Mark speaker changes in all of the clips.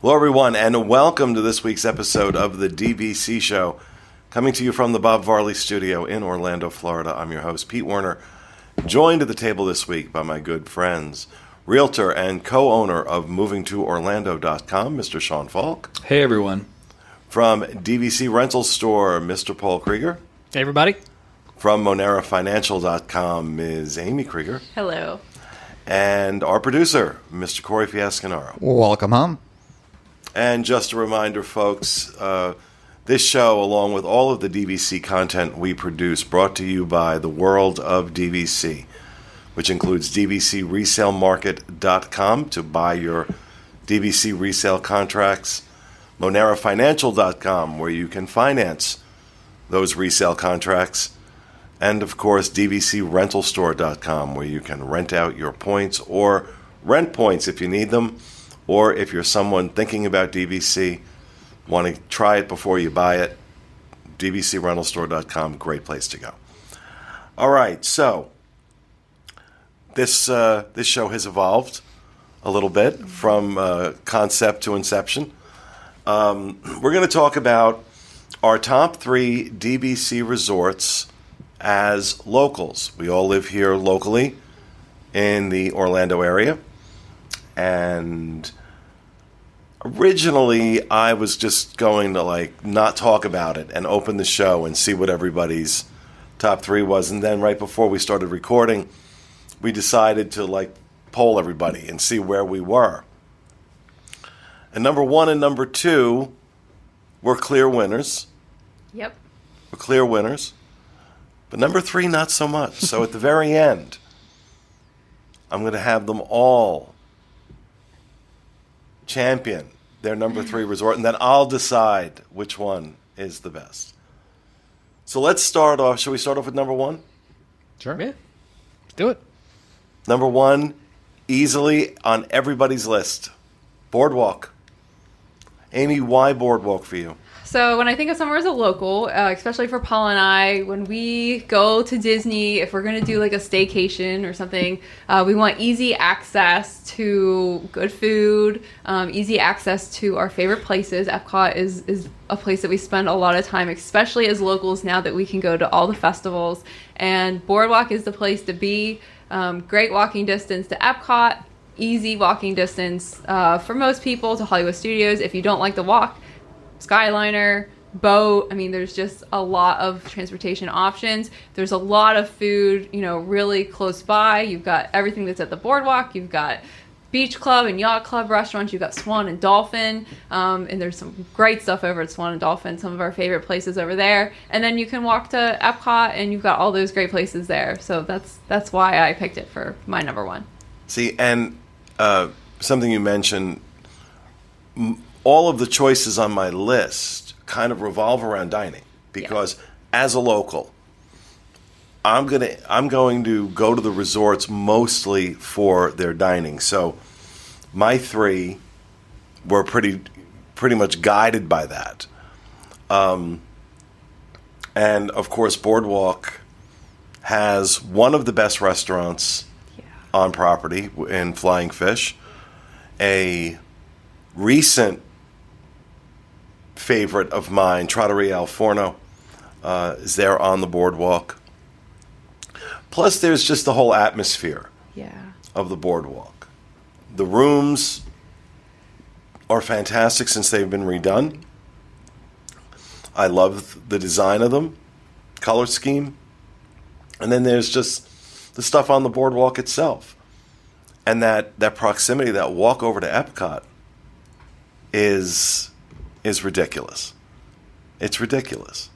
Speaker 1: Hello, everyone, and welcome to this week's episode of the DVC Show, coming to you from the Bob Varley Studio in Orlando, Florida. I'm your host, Pete Werner, joined at the table this week by my good friends, realtor and co-owner of MovingToOrlando.com, Mr. Sean Falk.
Speaker 2: Hey, everyone.
Speaker 1: From DVC Rental Store, Mr. Paul Krieger.
Speaker 3: Hey, everybody.
Speaker 1: From MoneraFinancial.com, Ms. Amy Krieger.
Speaker 4: Hello.
Speaker 1: And our producer, Mr. Corey Fiascanaro.
Speaker 5: Welcome home.
Speaker 1: And just a reminder, folks, this show, along with all of the DVC content we produce, brought to you by the world of DVC, which includes DVCResaleMarket.com to buy your DVC resale contracts, MoneraFinancial.com, where you can finance those resale contracts, and, of course, DVCRentalStore.com, where you can rent out your points or rent points if you need them. Or if you're someone thinking about DVC, want to try it before you buy it, DVCRentalStore.com, great place to go. All right, so this show has evolved a little bit from concept to inception. We're going to talk about our top 3 DVC resorts as locals. We all live here locally in the Orlando area. And originally, I was just going to not talk about it and open the show and see what everybody's top 3 was. And then right before we started recording, we decided to poll everybody and see where we were. And number 1 and number 2 were clear winners.
Speaker 4: Yep.
Speaker 1: Were clear winners. But number 3, not so much. So at the very end, I'm going to have them all champion their number 3 resort, and then I'll decide which one is the best. So let's start off. Shall we start off with number 1?
Speaker 3: Sure. Yeah. Let's do it.
Speaker 1: Number 1, easily on everybody's list, Boardwalk. Amy, why Boardwalk for you?
Speaker 4: So when I think of somewhere as a local, especially for Paul and I, when we go to Disney, if we're going to do a staycation or something, we want easy access to good food, easy access to our favorite places. Epcot is a place that we spend a lot of time, especially as locals now that we can go to all the festivals. And Boardwalk is the place to be. Great walking distance to Epcot, easy walking distance for most people to Hollywood Studios. If you don't like the walk, Skyliner, boat. I mean, there's just a lot of transportation options. There's a lot of food, really close by. You've got everything that's at the Boardwalk. You've got Beach Club and Yacht Club restaurants. You've got Swan and Dolphin. And there's some great stuff over at Swan and Dolphin, some of our favorite places over there. And then you can walk to Epcot, and you've got all those great places there. So that's why I picked it for my number 1.
Speaker 1: See, and something you mentioned, all of the choices on my list kind of revolve around dining because as a local, I'm going to go to the resorts mostly for their dining. So my 3 were pretty much guided by that. And of course, Boardwalk has one of the best restaurants on property in Flying Fish, a recent favorite of mine, Trattoria Al Forno, is there on the Boardwalk. Plus, there's just the whole atmosphere of the Boardwalk. The rooms are fantastic since they've been redone. I love the design of them, color scheme. And then there's just the stuff on the Boardwalk itself. And that proximity, that walk over to Epcot is ridiculous. It's ridiculous.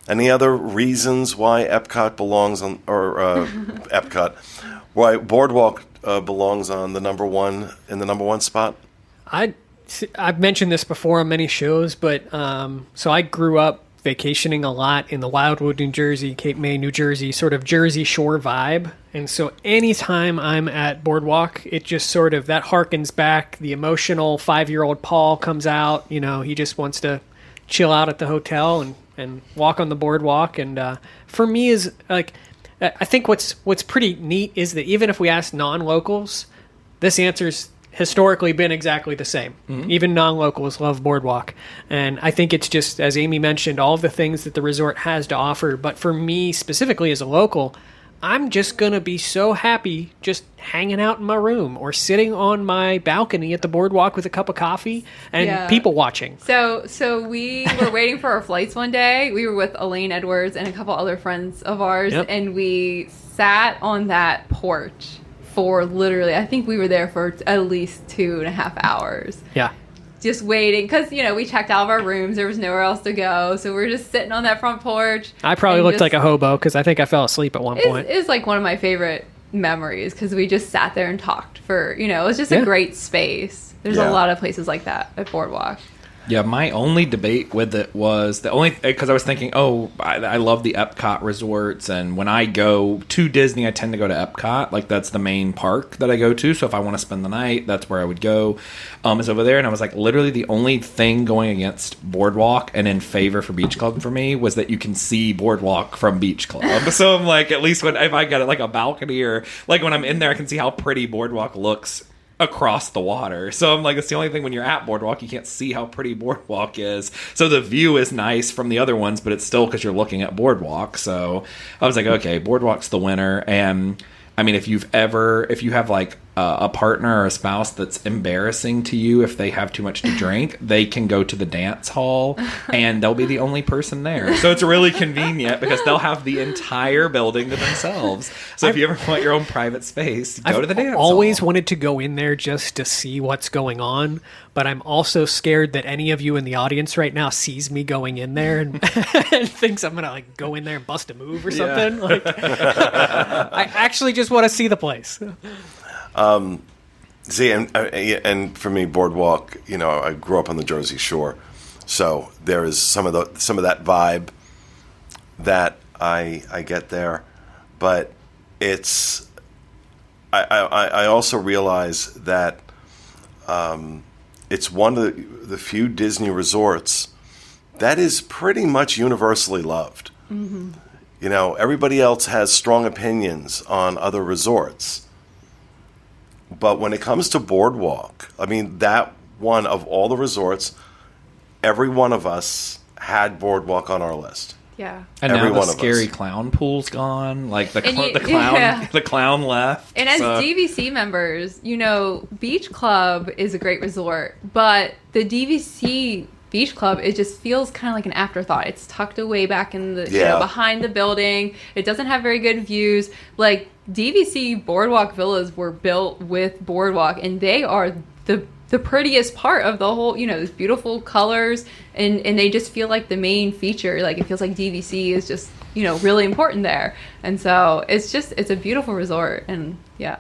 Speaker 1: Any other reasons why Epcot belongs on, or why Boardwalk belongs on the number 1 in the number 1 spot?
Speaker 3: I've mentioned this before on many shows, but so I grew up vacationing a lot in the Wildwood, New Jersey, Cape May, New Jersey, sort of Jersey Shore vibe. And so anytime I'm at Boardwalk, it just sort of, that harkens back. The emotional 5-year-old Paul comes out. He just wants to chill out at the hotel and walk on the Boardwalk. And for me, is I think what's pretty neat is that even if we ask non-locals, this answer's historically been exactly the same. Even non-locals love Boardwalk. And I think it's just, as Amy mentioned, all of the things that the resort has to offer. But for me, specifically as a local, I'm just going to be so happy just hanging out in my room or sitting on my balcony at the Boardwalk with a cup of coffee and people watching.
Speaker 4: So we were waiting for our flights one day. We were with Elaine Edwards and a couple other friends of ours, and we sat on that porch for literally, I think we were there for at least 2.5 hours.
Speaker 3: Yeah.
Speaker 4: Just waiting, because, we checked out of our rooms. There was nowhere else to go. So we're just sitting on that front porch.
Speaker 3: I probably looked like a hobo because I think I fell asleep at one point.
Speaker 4: It was like one of my favorite memories because we just sat there and talked for, it was just a great space. There's a lot of places like that at Boardwalk.
Speaker 2: Yeah, my only debate with it was because I was thinking, I love the Epcot resorts, and when I go to Disney, I tend to go to Epcot. Like, that's the main park that I go to. So if I want to spend the night, that's where I would go. Is over there. And I was like, literally the only thing going against Boardwalk and in favor for Beach Club for me was that you can see Boardwalk from Beach Club. So I'm like, at least if I got like a balcony or like when I'm in there, I can see how pretty Boardwalk looks across the water. So I'm like, it's the only thing when you're at Boardwalk, you can't see how pretty Boardwalk is. So the view is nice from the other ones, but it's still because you're looking at Boardwalk. So I was like, okay, Boardwalk's the winner. And I mean, if you have like a partner or a spouse that's embarrassing to you if they have too much to drink, they can go to the dance hall and they'll be the only person there. So it's really convenient because they'll have the entire building to themselves. So if you ever want your own private space, go to the dance hall.
Speaker 3: I've always wanted to go in there just to see what's going on, but I'm also scared that any of you in the audience right now sees me going in there and, and thinks I'm going to like go in there and bust a move or something. Like, I actually just want to see the place.
Speaker 1: See, and for me, Boardwalk, I grew up on the Jersey Shore, so there is some of that vibe that I get there, but it's I also realize that it's one of the few Disney resorts that is pretty much universally loved. Mm-hmm. Everybody else has strong opinions on other resorts. But when it comes to Boardwalk, I mean, that one of all the resorts, every one of us had Boardwalk on our list.
Speaker 4: Yeah.
Speaker 2: And every now the scary clown pool's gone. Like the clown left.
Speaker 4: And as DVC members, Beach Club is a great resort, but the DVC Beach Club, it just feels kind of like an afterthought. It's tucked away back in the behind the building. It doesn't have very good views. Like, DVC Boardwalk villas were built with Boardwalk, and they are the prettiest part of the whole, these beautiful colors, and they just feel like the main feature. Like, it feels like DVC is just, really important there. And so it's a beautiful resort, and yeah.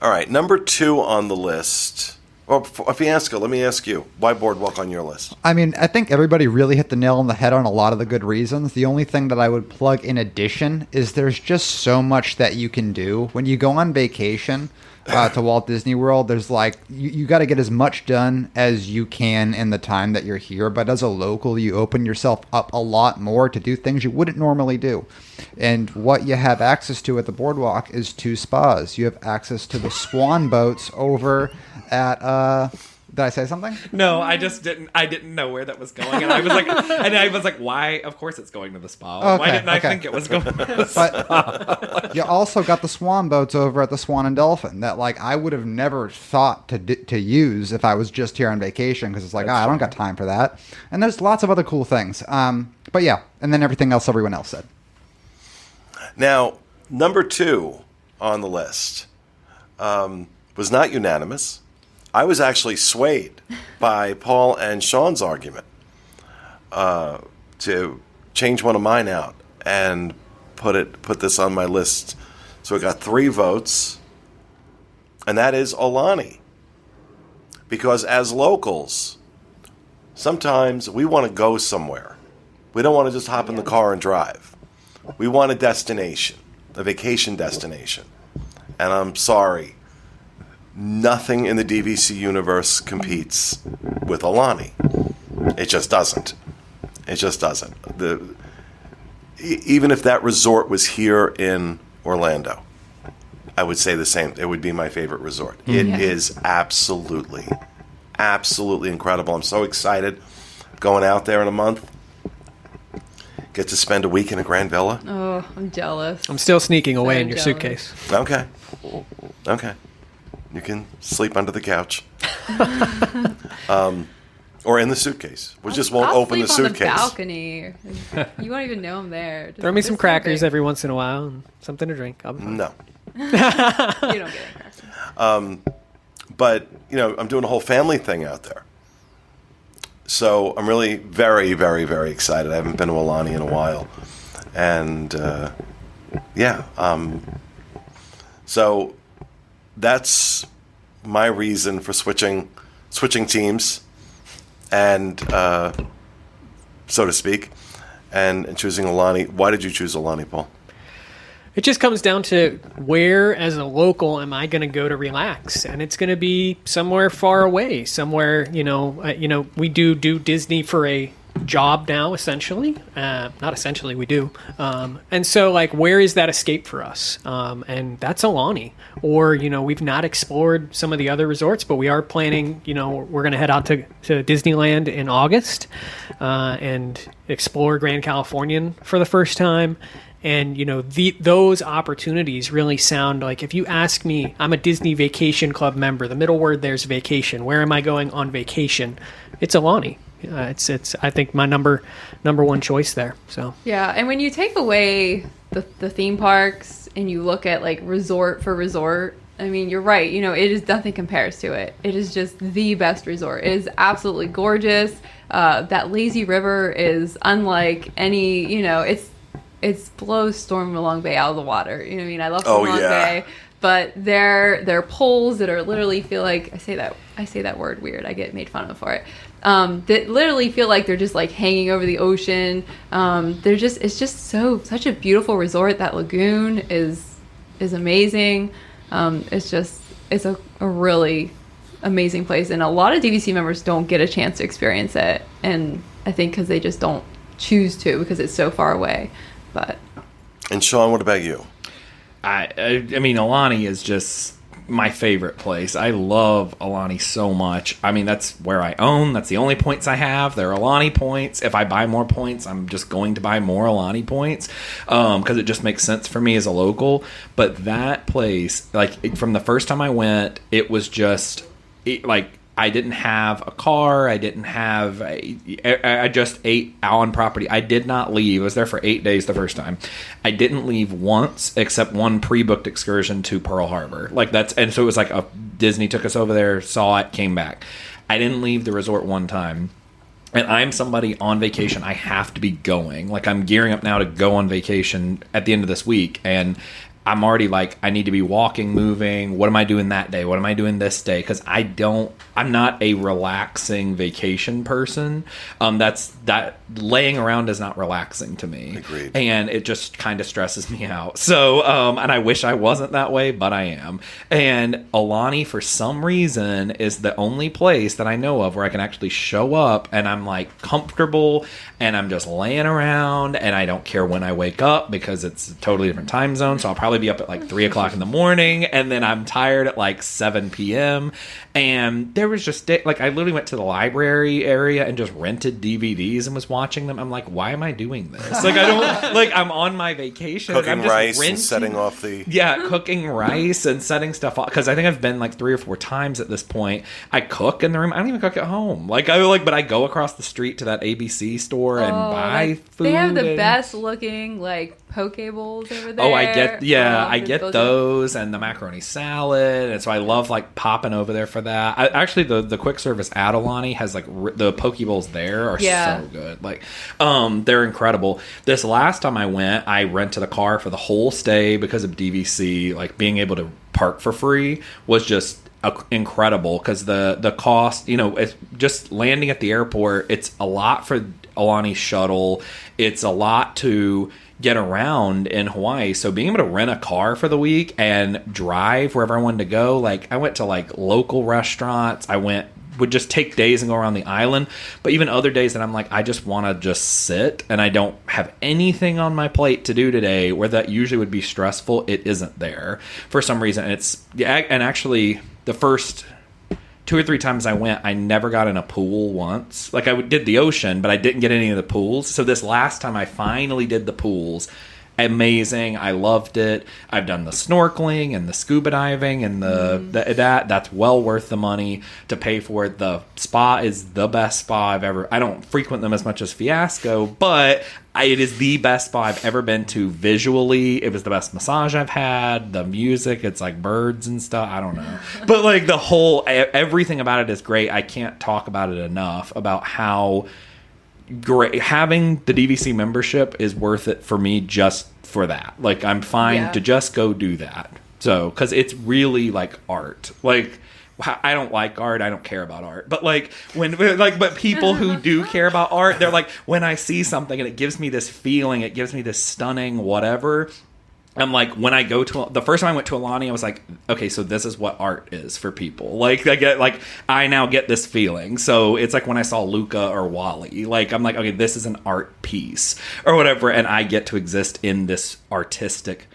Speaker 1: All right, number 2 on the list. Well, Fiasco, let me ask you, why Boardwalk on your list?
Speaker 5: I mean, I think everybody really hit the nail on the head on a lot of the good reasons. The only thing that I would plug in addition is there's just so much that you can do. When you go on vacation to Walt Disney World, there's like, you got to get as much done as you can in the time that you're here. But as a local, you open yourself up a lot more to do things you wouldn't normally do. And what you have access to at the Boardwalk is 2 spas. You have access to the swan boats over at did I say something?
Speaker 2: No, I didn't know where that was going, and I was like, why? Of course, it's going to the spa.
Speaker 5: Okay,
Speaker 2: why didn't I think it was going to the spa?
Speaker 5: But you also got the swan boats over at the Swan and Dolphin that, like, I would have never thought to use if I was just here on vacation, because it's like, I don't got time for that. And there's lots of other cool things. But yeah, and then everything else everyone else said.
Speaker 1: Now, number 2 on the list was not unanimous. I was actually swayed by Paul and Sean's argument to change one of mine out and put this on my list. So it got 3 votes, and that is Aulani. Because as locals, sometimes we want to go somewhere. We don't want to just hop in the car and drive. We want a destination, a vacation destination. And I'm sorry, nothing in the DVC universe competes with Aulani. It just doesn't. It just doesn't. Even if that resort was here in Orlando, I would say the same. It would be my favorite resort. It is absolutely incredible. I'm so excited going out there in a month. Get to spend a week in a Grand Villa.
Speaker 4: Oh, I'm jealous.
Speaker 3: I'm still sneaking away
Speaker 4: So
Speaker 3: in your
Speaker 4: jealous.
Speaker 3: suitcase.
Speaker 1: Okay. You can sleep under the couch. Or in the suitcase. We just won't open the
Speaker 4: sleep
Speaker 1: suitcase.
Speaker 4: on the balcony. You won't even know I'm there. Just,
Speaker 3: Throw me some
Speaker 4: it's so
Speaker 3: crackers
Speaker 4: big.
Speaker 3: every once in a while and something to drink. I'll be fine.
Speaker 1: No.
Speaker 4: You don't get any crackers.
Speaker 1: But, I'm doing a whole family thing out there. So I'm really very, very, very excited. I haven't been to Aulani in a while. And, so that's my reason for switching teams and, so to speak, and choosing Aulani. Why did you choose Aulani, Paul?
Speaker 3: It just comes down to where, as a local, am I going to go to relax? And it's going to be somewhere far away, somewhere, we do Disney for a job now, essentially. Not essentially, we do. And so, where is that escape for us? And that's Aulani. Or, we've not explored some of the other resorts, but we are planning, we're going to head out to Disneyland in August and explore Grand Californian for the first time. And, those opportunities really sound like, if you ask me, I'm a Disney Vacation Club member. The middle word there's vacation. Where am I going on vacation? It's Aulani. It's I think my number one choice there. So
Speaker 4: Yeah, and when you take away the theme parks and you look at resort for resort, I mean, you're right. It is nothing compares to it. It is just the best resort. It is absolutely gorgeous. That lazy river is unlike any. It's blows Storm Long Bay out of the water. You know what I mean? I love Storm Long Bay, but they're poles that are literally feel like I say that word weird. I get made fun of for it. That literally feel like they're just hanging over the ocean. It's just such a beautiful resort. That lagoon is amazing. It's a really amazing place, and a lot of DVC members don't get a chance to experience it, and I think because they just don't choose to because it's so far away.
Speaker 1: And Sean, what about you?
Speaker 2: I mean, Aulani is just my favorite place. I love Aulani so much. I mean, that's where I own. That's the only points I have. They're Aulani points. If I buy more points, I'm just going to buy more Aulani points because it just makes sense for me as a local. But that place, from the first time I went, it was just I didn't have a car. I just ate on property. I did not leave. I was there for 8 days the first time. I didn't leave once except one pre-booked excursion to Pearl Harbor. And so it was Disney took us over there, saw it, came back. I didn't leave the resort one time. And I'm somebody on vacation. I have to be going. I'm gearing up now to go on vacation at the end of this week. And I'm already I need to be walking, moving. What am I doing that day? What am I doing this day? Because I'm not a relaxing vacation person. That laying around is not relaxing to me.
Speaker 1: Agreed.
Speaker 2: And it just kind of stresses me out. So, and I wish I wasn't that way, but I am. And Aulani, for some reason, is the only place that I know of where I can actually show up and I'm comfortable and I'm just laying around and I don't care when I wake up because it's a totally different time zone. So I'll probably be up at 3 o'clock in the morning and then I'm tired at 7 p.m. And there was just I literally went to the library area and just rented DVDs and was watching them. I'm why am I doing this? I don't I'm on my vacation.
Speaker 1: Cooking
Speaker 2: I'm just
Speaker 1: rice
Speaker 2: renting.
Speaker 1: and setting off the
Speaker 2: Cooking rice and setting stuff off because I think I've been 3 or 4 times at this point. I cook in the room. I don't even cook at home. But I go across the street to that ABC store and buy food.
Speaker 4: They have the best looking poke bowls over there.
Speaker 2: Oh, I get those and the macaroni salad, and so I love popping over there for that. Actually, the quick service at Aulani has the poke bowls there are so good. They're incredible. This last time I went, I rented a car for the whole stay because of DVC. Being able to park for free was just incredible because the cost, it's just landing at the airport. It's a lot for Aulani shuttle. It's a lot to get around in Hawaii. So being able to rent a car for the week and drive wherever I wanted to go, I went to local restaurants. I went would just take days and go around the island. But even other days that I'm like, I just want to just sit and I don't have anything on my plate to do today, where that usually would be stressful, it isn't there for some reason. And actually the first 2 or 3 times I went, I never got in a pool once. Like, I did the ocean, but I didn't get any of the pools. So this last time I finally did the pools. Amazing. I loved it. I've done the snorkeling and the scuba diving and that's well worth the money to pay for it. The spa is the best spa I've ever. I don't frequent them as much as Fiasco, but it is the best spa I've ever been to visually. It was the best massage I've had. The music, it's like birds and stuff. I don't know. But like the whole, everything about it is great. I can't talk about it enough about how great having the DVC membership is worth it for me just for that. Like, I'm fine to just go do that. So, because it's really like art. Like, I don't like art. I don't care about art. But like but people who do care about art, they're like, when I see something and it gives me this feeling, it gives me this stunning whatever. I'm like, when I go to the first time I went to Aulani, I was like, okay, so this is what art is for people. Like, I now get this feeling. So it's like when I saw Luca or Wally, like, I'm like, okay, this is an art piece or whatever, and I get to exist in this artistic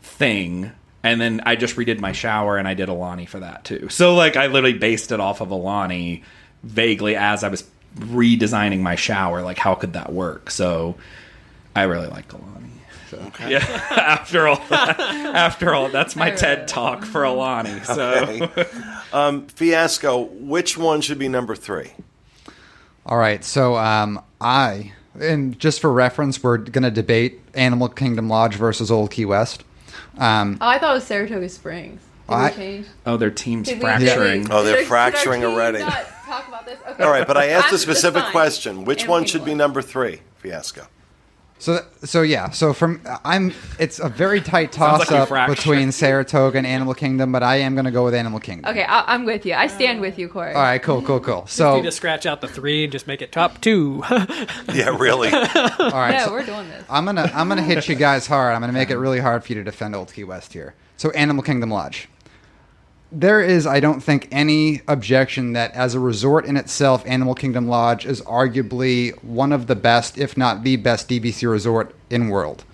Speaker 2: thing. And then I just redid my shower, and I did Aulani for that too. So like, I literally based it off of Aulani vaguely as I was redesigning my shower. Like, how could that work? So I really like Aulani. Okay. Yeah. After all, that's my TED talk for Aulani. So,
Speaker 1: okay. Fiasco, which one should be number 3?
Speaker 5: All right. So, and just for reference, we're going to debate Animal Kingdom Lodge versus Old Key West.
Speaker 4: I thought it was Saratoga Springs. Did we change?
Speaker 2: Oh, their team's fracturing.
Speaker 1: Oh, they're fracturing already.
Speaker 4: Not talk about this? Okay.
Speaker 1: All right, but I asked a specific question. Which one should be number 3, Fiasco?
Speaker 5: So yeah. So it's a very tight toss up between Saratoga and Animal Kingdom, but I am going to go with Animal Kingdom.
Speaker 4: Okay, I'm with you. I stand with you, Corey.
Speaker 5: All right, cool. So
Speaker 3: you need to scratch out the 3 and just make it top 2.
Speaker 1: Yeah, really.
Speaker 5: All right,
Speaker 4: Yeah,
Speaker 5: so
Speaker 4: we're doing this.
Speaker 5: I'm gonna hit you guys hard. I'm gonna make it really hard for you to defend Old Key West here. So Animal Kingdom Lodge. There is, I don't think, any objection that as a resort in itself, Animal Kingdom Lodge is arguably one of the best, if not the best, DVC resort in world,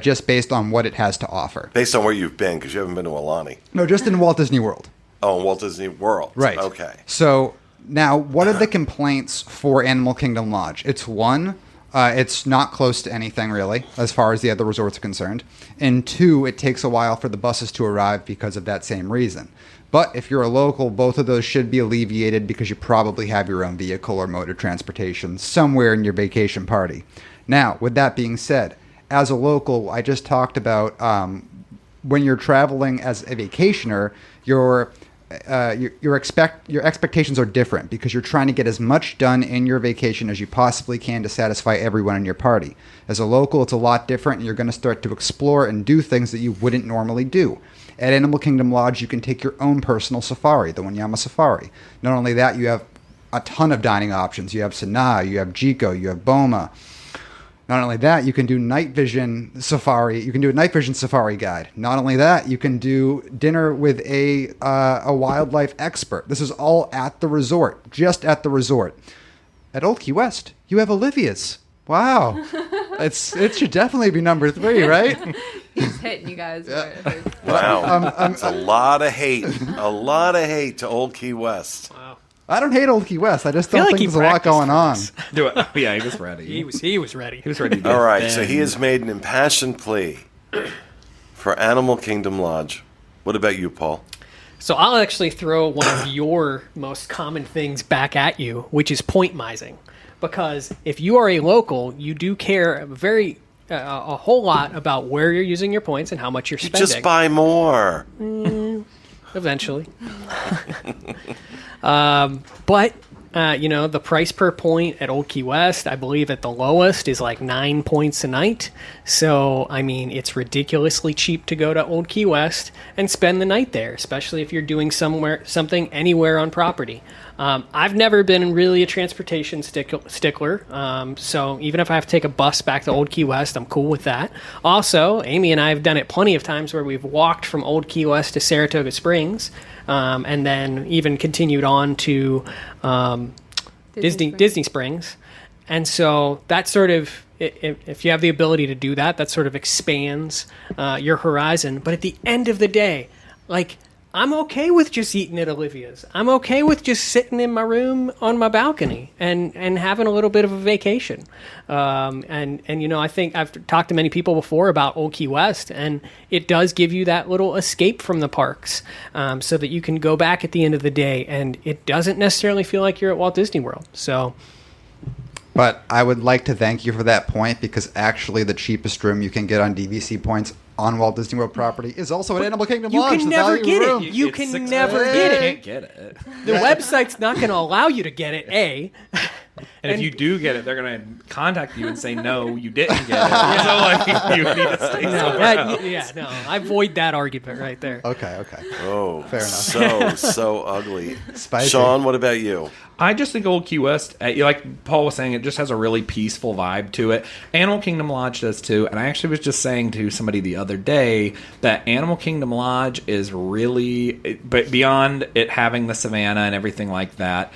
Speaker 5: just based on what it has to offer.
Speaker 1: Based on where you've been, because you haven't been to Aulani.
Speaker 5: No, just in Walt Disney World.
Speaker 1: Oh, in Walt Disney World.
Speaker 5: Right.
Speaker 1: Okay.
Speaker 5: So now, what are the complaints for Animal Kingdom Lodge? It's one, it's not close to anything really, as far as the other resorts are concerned. And 2, it takes a while for the buses to arrive because of that same reason. But if you're a local, both of those should be alleviated because you probably have your own vehicle or mode of transportation somewhere in your vacation party. Now, with that being said, as a local, I just talked about when you're traveling as a vacationer, your expectations are different because you're trying to get as much done in your vacation as you possibly can to satisfy everyone in your party. As a local, it's a lot different, and you're going to start to explore and do things that you wouldn't normally do. At Animal Kingdom Lodge, you can take your own personal safari, the Wanyama Safari. Not only that, you have a ton of dining options. You have Sanaa, you have Jiko, you have Boma. Not only that, you can do night vision safari. You can do a night vision safari guide. Not only that, you can do dinner with a wildlife expert. This is all at the resort, just at the resort. At Old Key West, you have Olivia's. Wow. It should definitely be number 3, right?
Speaker 4: He's hitting you guys.
Speaker 1: Wow. It's a lot of hate. A lot of hate to Old Key West.
Speaker 3: Wow.
Speaker 5: I don't hate Old Key West. I just don't think there's a lot going on.
Speaker 2: Do it. Yeah, he was ready.
Speaker 3: He was ready.
Speaker 2: He was ready.
Speaker 1: All right, so he has made an impassioned plea for Animal Kingdom Lodge. What about you, Paul?
Speaker 3: So I'll actually throw one of your most common things back at you, which is point mising. Because if you are a local, you do care a whole lot about where you're using your points and how much you're spending.
Speaker 1: Just buy more.
Speaker 3: Eventually. But the price per point at Old Key West, I believe at the lowest is like 9 points a night. So, I mean, it's ridiculously cheap to go to Old Key West and spend the night there, especially if you're doing something anywhere on property. I've never been really a transportation stickler, so even if I have to take a bus back to Old Key West, I'm cool with that. Also, Amy and I have done it plenty of times where we've walked from Old Key West to Saratoga Springs, and then even continued on to Disney Springs. And so that sort of, if you have the ability to do that, that sort of expands your horizon. But at the end of the day, like, I'm okay with just eating at Olivia's. I'm okay with just sitting in my room on my balcony and having a little bit of a vacation. And you know, I think I've talked to many people before about Old Key West, and it does give you that little escape from the parks, so that you can go back at the end of the day, and it doesn't necessarily feel like you're at Walt Disney World. So...
Speaker 5: But I would like to thank you for that point, because actually the cheapest room you can get on DVC points on Walt Disney World property is also at Animal Kingdom
Speaker 3: you
Speaker 5: Lodge.
Speaker 3: Can never get it. You
Speaker 2: It's
Speaker 3: can
Speaker 2: $6.
Speaker 3: never get it.
Speaker 2: You can't get it.
Speaker 3: The website's not going to allow you to get it, A.
Speaker 2: And if you do get it, they're going to contact you and say, no, you didn't get it. So, like, you need to stay somewhere else.
Speaker 3: No, I void that argument right there.
Speaker 5: Okay.
Speaker 1: Oh,
Speaker 5: Fair enough.
Speaker 1: so ugly.
Speaker 5: Spicy.
Speaker 1: Sean, what about you?
Speaker 2: I just think Old Key West, like Paul was saying, it just has a really peaceful vibe to it. Animal Kingdom Lodge does too. And I actually was just saying to somebody the other day that Animal Kingdom Lodge is really, but beyond it having the savannah and everything like that,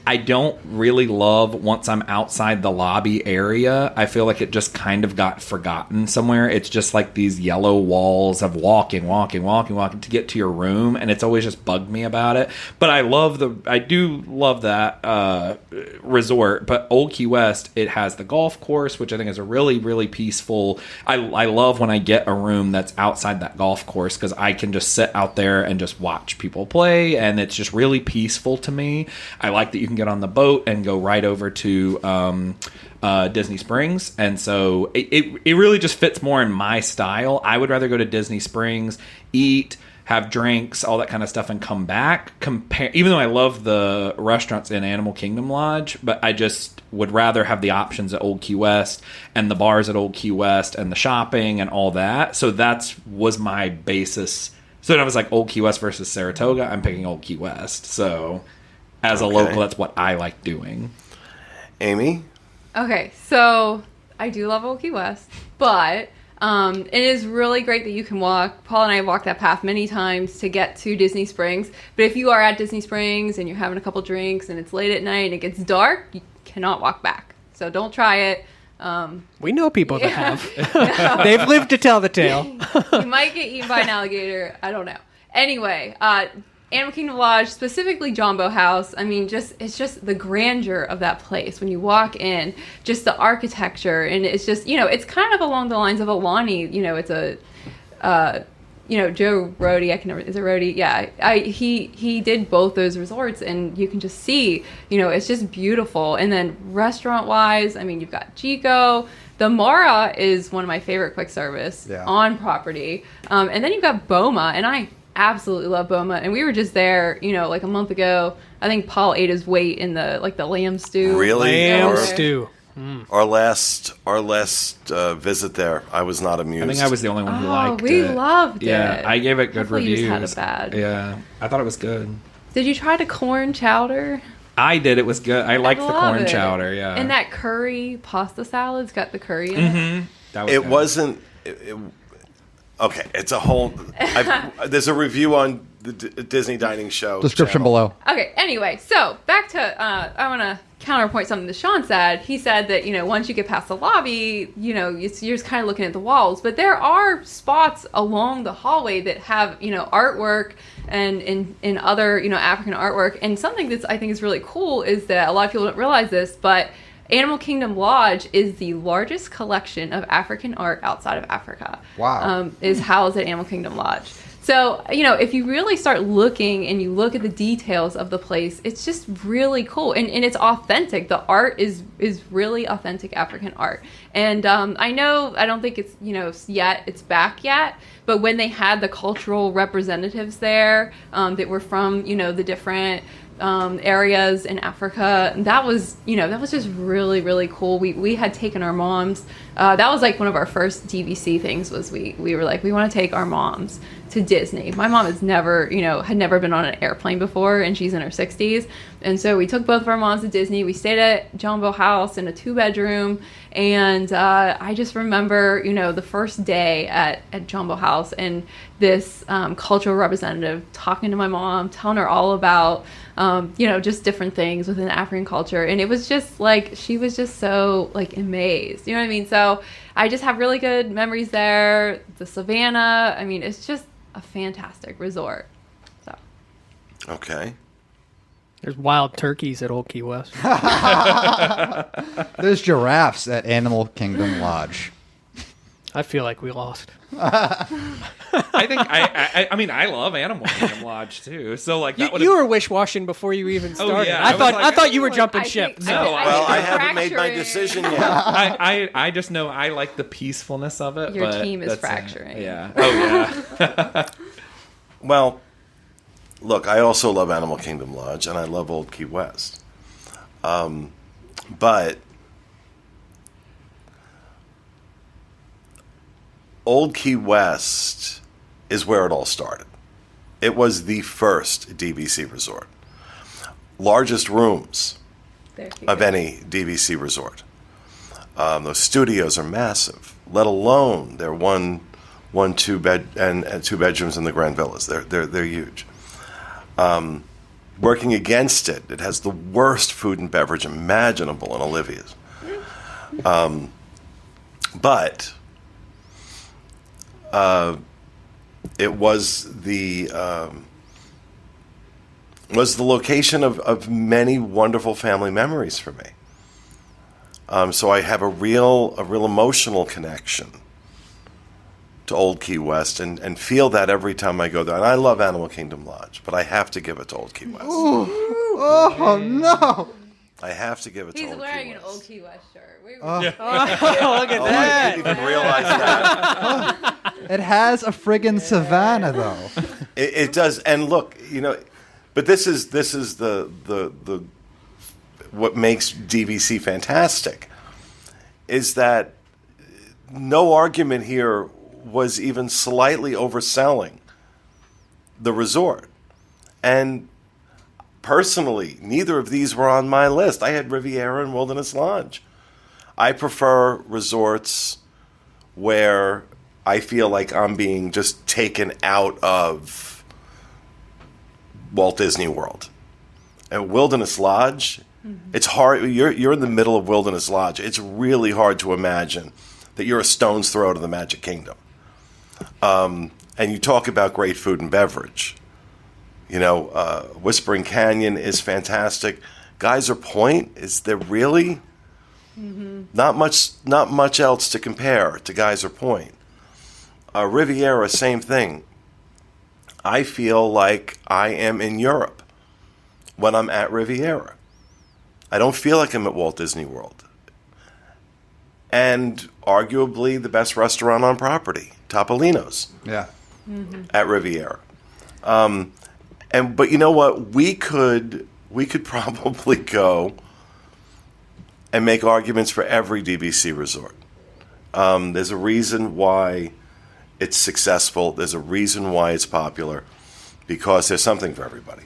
Speaker 2: I don't really love, once I'm outside the lobby area, I feel like it just kind of got forgotten somewhere. It's just like these yellow walls of walking to get to your room, and it's always just bugged me about it. But I do love that resort. But Old Key West, it has the golf course, which I think is a really, really peaceful. I love when I get a room that's outside that golf course, because I can just sit out there and just watch people play, and it's just really peaceful to me. I like that you can get on the boat and go right over to Disney Springs, and so it really just fits more in my style. I would rather go to Disney Springs, eat, have drinks, all that kind of stuff, and come back. Even though I love the restaurants in Animal Kingdom Lodge, but I just would rather have the options at Old Key West and the bars at Old Key West and the shopping and all that. So that was my basis. So then I was like, Old Key West versus Saratoga, I'm picking Old Key West. So as a local, that's what I like doing.
Speaker 1: Amy?
Speaker 4: Okay, so I do love Old Key West, but it is really great that you can walk. Paul and I have walked that path many times to get to Disney Springs. But if you are at Disney Springs and you're having a couple drinks and it's late at night and it gets dark, you cannot walk back. So don't try it.
Speaker 3: We know people that have. They've lived to tell the tale.
Speaker 4: You might get eaten by an alligator. I don't know. Anyway, Animal Kingdom Lodge, specifically Jumbo House, I mean, it's just the grandeur of that place when you walk in, just the architecture, and it's just, you know, it's kind of along the lines of Aulani. You know, it's a, Joe Rohde, is it Rohde? Yeah, he did both those resorts, and you can just see, you know, it's just beautiful. And then restaurant-wise, I mean, you've got Chico. The Mara is one of my favorite quick service on property. And then you've got Boma, and I absolutely love Boma, and we were just there, you know, like a month ago. I think Paul ate his weight in the lamb stew.
Speaker 1: Really?
Speaker 3: Lamb stew.
Speaker 1: Our last visit there, I was not amused.
Speaker 2: I think I was the only one who liked it.
Speaker 4: We loved it.
Speaker 2: Yeah, I gave it good
Speaker 4: Hopefully
Speaker 2: reviews.
Speaker 4: You just had it bad.
Speaker 2: Yeah, I thought it was good.
Speaker 4: Did you try the corn chowder?
Speaker 2: I did. It was good. I liked the corn chowder. Yeah,
Speaker 4: and that curry pasta salad's got the curry in it.
Speaker 2: That was
Speaker 1: it
Speaker 2: good.
Speaker 1: wasn't. Okay, it's a whole. There's a review on the Disney Dining Show.
Speaker 5: Description below.
Speaker 4: Okay, anyway, so back to, I want to counterpoint something that Sean said. He said that, you know, once you get past the lobby, you know, you're just kind of looking at the walls. But there are spots along the hallway that have, you know, artwork and in other, you know, African artwork. And something that's I think is really cool is that a lot of people don't realize this, but Animal Kingdom Lodge is the largest collection of African art outside of Africa.
Speaker 5: Wow.
Speaker 4: Is housed at Animal Kingdom Lodge. So, you know, if you really start looking and you look at the details of the place, it's just really cool. And it's authentic. The art is really authentic African art. And I don't think it's, you know, it's back yet. But when they had the cultural representatives there that were from, you know, the different areas in Africa. And that was just really, really cool. We had taken our moms. That was like one of our first DVC things was we were like, we want to take our moms to Disney. My mom had never been on an airplane before, and she's in her 60s. And so we took both of our moms to Disney. We stayed at Jumbo House in a 2-bedroom. And I just remember, the first day at Jumbo House and this cultural representative talking to my mom, telling her all about, just different things within African culture. And it was just like, she was just so like amazed. You know what I mean? So I just have really good memories there. The Savannah, I mean, it's just a fantastic resort. So.
Speaker 1: Okay.
Speaker 3: There's wild turkeys at Old Key West.
Speaker 5: There's giraffes at Animal Kingdom Lodge.
Speaker 3: I feel like we lost.
Speaker 2: I think I love Animal Kingdom Lodge too. So like that
Speaker 3: you were wish-washing before you even started.
Speaker 2: yeah.
Speaker 3: I thought you were jumping ship.
Speaker 2: No,
Speaker 1: I haven't made my decision yet.
Speaker 2: I just know I like the peacefulness of it.
Speaker 4: Your
Speaker 2: but
Speaker 4: team is
Speaker 2: that's,
Speaker 4: fracturing.
Speaker 2: Yeah. Oh yeah.
Speaker 1: Well, look, I also love Animal Kingdom Lodge, and I love Old Key West. But Old Key West is where it all started. It was the first DVC resort. Largest rooms of any DVC resort. Those studios are massive, let alone their one, 2-bed and 2 bedrooms in the Grand Villas. They're huge. Working against it, it has the worst food and beverage imaginable in Olivia's. But it was the location of many wonderful family memories for me. So I have a real emotional connection to Old Key West and feel that every time I go there. And I love Animal Kingdom Lodge, but I have to give it to Old Key West.
Speaker 5: Oh, no.
Speaker 1: I have to give it to Old Key West.
Speaker 4: He's wearing an Old Key West shirt.
Speaker 3: Look at that.
Speaker 1: I didn't even realize that.
Speaker 5: It has a friggin' savannah, though.
Speaker 1: It does. And look, but this is the what makes DVC fantastic is that no argument here was even slightly overselling the resort. And personally, neither of these were on my list. I had Riviera and Wilderness Lodge. I prefer resorts where I feel like I'm being just taken out of Walt Disney World. And Wilderness Lodge, it's hard. You're in the middle of Wilderness Lodge. It's really hard to imagine that you're a stone's throw to the Magic Kingdom. And you talk about great food and beverage. Whispering Canyon is fantastic. Geyser Point, is there really? Not much else to compare to Geyser Point. Riviera, same thing. I feel like I am in Europe when I'm at Riviera. I don't feel like I'm at Walt Disney World. And arguably the best restaurant on property, Topolino's.
Speaker 5: Yeah.
Speaker 1: At Riviera. But you know what? We could probably go and make arguments for every DVC resort. There's a reason why it's successful. There's a reason why it's popular, because there's something for everybody.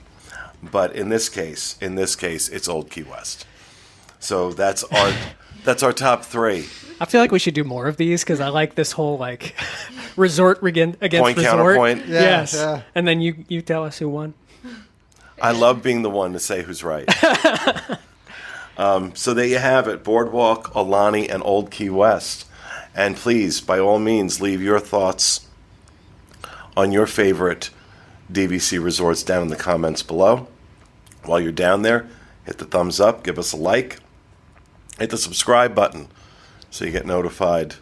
Speaker 1: But in this case, it's Old Key West. So that's our top 3.
Speaker 3: I feel like we should do more of these because I like this whole resort against
Speaker 1: point
Speaker 3: resort.
Speaker 1: Counterpoint.
Speaker 5: Yeah,
Speaker 3: Yes.
Speaker 5: yeah.
Speaker 3: And then you tell us who won.
Speaker 1: I love being the one to say who's right. So there you have it. Boardwalk, Aulani, and Old Key West. And please, by all means, leave your thoughts on your favorite DVC resorts down in the comments below. While you're down there, hit the thumbs up, give us a like, hit the subscribe button so you get notified.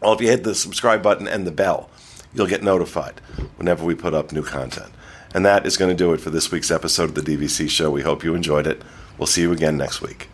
Speaker 1: Well, if you hit the subscribe button and the bell, you'll get notified whenever we put up new content. And that is going to do it for this week's episode of the DVC Show. We hope you enjoyed it. We'll see you again next week.